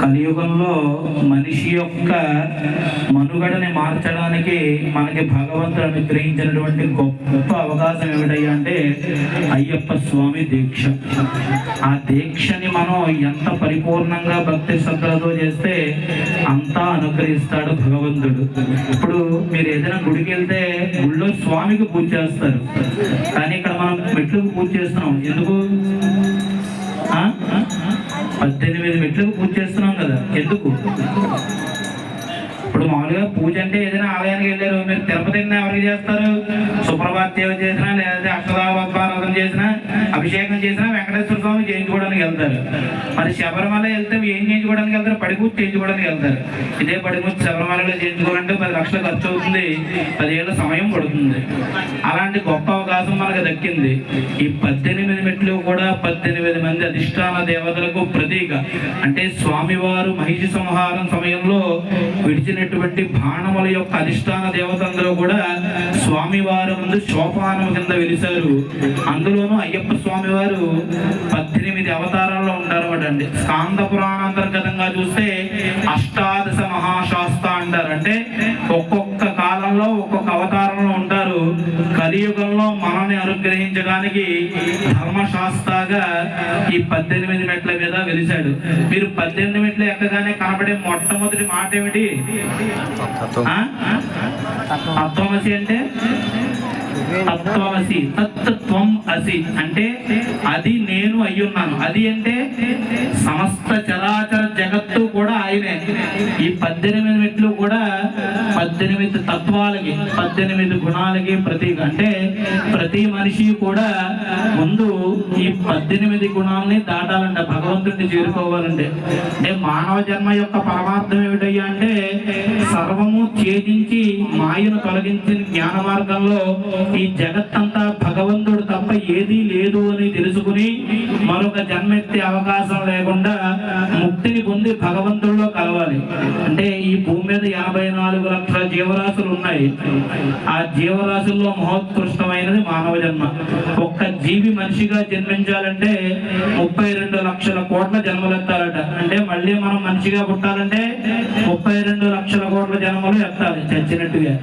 కలియుగంలో మనిషి యొక్క మనుగడని మార్చడానికి మనకి భగవంతుడు అనుగ్రహించినటువంటి గొప్ప అవకాశం ఏమిటయ్యా అంటే అయ్యప్ప స్వామి దీక్ష. ఆ దీక్షని మనం ఎంత పరిపూర్ణంగా భక్తి శ్రద్ధలతో చేస్తే అంతా అనుగ్రహిస్తాడు భగవంతుడు. ఇప్పుడు మీరు ఏదైనా గుడికి వెళ్తే గుళ్ళో స్వామికి పూజ చేస్తారు, కానీ ఇక్కడ మనం మెట్లకు పూజ చేస్తున్నాం. ఎందుకు? 18 మెట్లకు పూజ చేస్తున్నాం కదా, ఎందుకు? ఇప్పుడు మామూలుగా పూజ అంటే ఏదైనా ఆలయానికి వెళ్ళారు, మీరు తిరుపతి ఎవరికి చేస్తారు? సుప్రభాత సేవ చేసినా, లేదా అష్టదావత్పారాధన చేసినా, అభిషేకం చేసినా వెంకటేశ్వర స్వామి చేయించుకోవడానికి వెళ్తారు. మరి శబరిమల వెళ్తే ఏం చేయించుకోవడానికి వెళ్తారు? పడిపూజ చేయించుకోవడానికి వెళ్తారు. ఇదే పడిపూజ శబరిమలలో చేయించుకోవాలంటే 10 లక్షలు ఖర్చు అవుతుంది, 10 ఏళ్ళ సమయం పడుతుంది. అలాంటి గొప్ప అవకాశం మనకు దక్కింది. ఈ 18 మెట్లు కూడా 18 మంది అధిష్టాన దేవతలకు ప్రతీక. అంటే స్వామివారు మహిషి సంహారం సమయంలో విడిచినటువంటి బాణముల యొక్క అధిష్టాన దేవతందరూ కూడా స్వామివారి ముందు సోపానం కింద వెలిశారు. అందులోనూ అయ్యప్ప స్వామి వారు 18 అవతారాల్లో ఉంటారు అండి. స్కాంద పురాణాంతర్గతంగా చూస్తే అష్టాదశ మహాశాస్త్ర అంటారు. అంటే ఒక్కొక్క కాలంలో ఒక్కొక్క అవతారంలో ఉంటారు. కలియుగంలో మనల్ని అనుగ్రహించడానికి ధర్మశాస్త్రగా ఈ 18 మెట్ల మీద వెలిశాడు. మీరు 18 మెట్లు ఎక్కగానే కనబడే మొట్టమొదటి మాట ఏమిటి? తత్వమసి. అంటే తత్వమసి, తత్వం అసి అంటే అది నేను అయ్యున్నాను. అది అంటే సమస్త చరాచర జగత్తు కూడా ఆయనే. ఈ 18 మెట్లు కూడా 18 తత్వాలకి, 18 గుణాలకి ప్రతీక. అంటే ప్రతి మనిషి కూడా ముందు ఈ 18 గుణాలని దాటాలంట, భగవంతుడిని చేరుకోవాలంటే. అంటే మానవ జన్మ యొక్క పరమార్థం ఏమిటయ్యా అంటే సర్వము ఛేదించి మాయను తొలగించిన జ్ఞాన మార్గంలో ఈ జగత్తంతా భగవంతుడు తప్ప ఏదీ లేదు అని తెలుసుకుని మరొక జన్మెత్తే అవకాశం లేకుండా ముక్తిని పొంది భగవంతుడిలో కలవాలి. అంటే ఈ భూమి మీద 84 లక్షల జీవరాశులు ఉన్నాయి. ఆ జీవరాశుల్లో మహోత్కృష్టమైనది మానవ జన్మ. ఒక్క జీవి మనిషిగా జన్మించాలంటే 32 లక్షల కోట్ల జన్మలు ఎత్తాలట. అంటే మళ్ళీ మనం మనిషిగా పుట్టాలంటే 32 లక్షల కోట్ల జన్మలు ఎత్తాలి చచ్చినట్టుగా.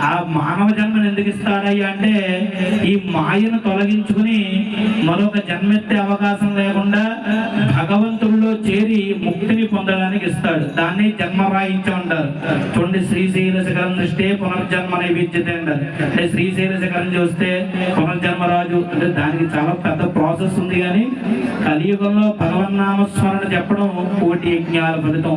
ఆ మానవ జన్మను ఎందుకు ఇస్తాడయ్యా అంటే ఈ మాయను తొలగించుకుని మరొక జన్మెత్తే అవకాశం లేకుండా భగవంతుడిలో చేరి ముక్తిని పొందడానికి ఇస్తాడు. దాన్ని జన్మరాహిత్యం అంటారు. చూడండి, శ్రీశైల శిఖరం దృష్టే పునర్జన్మ నైవేద్యత అంటారు. అంటే శ్రీశైల శిఖరం చూస్తే పునర్జన్మరాజు అంటే దానికి చాలా పెద్ద ప్రాసెస్ ఉంది. కానీ కలియుగంలో భగవన్నామస్మరణ చెప్పడం 1 కోటి యజ్ఞాల ఫలితం.